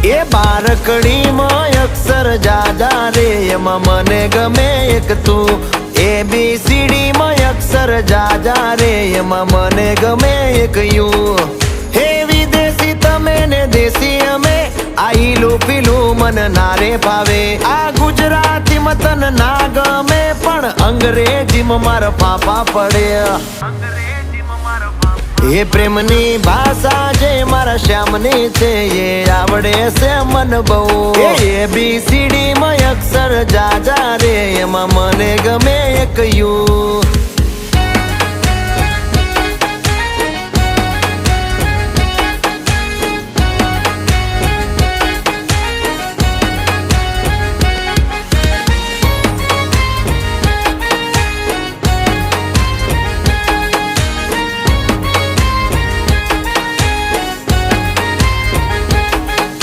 એ બારકડીમાં અક્ષર જાજા રે એમાં મને ગમે એક તું ABCD માં અક્ષર જાજા રે એમાં મને ગમે એક યુ હે વિદેશી તમે ને દેશી અમે આ ઈલું પીલું મન નારે ભાવે આ ગુજરાતી મતન ના ગમે પણ અંગ્રેજીમાં મારા ફાફા પડે એ પ્રેમની ભાષા જે મારા શ્યામની છે એ આવડે છે મન બહુ ABCD માં અક્ષર જાજા રે એમાં મને ગમે એક યુ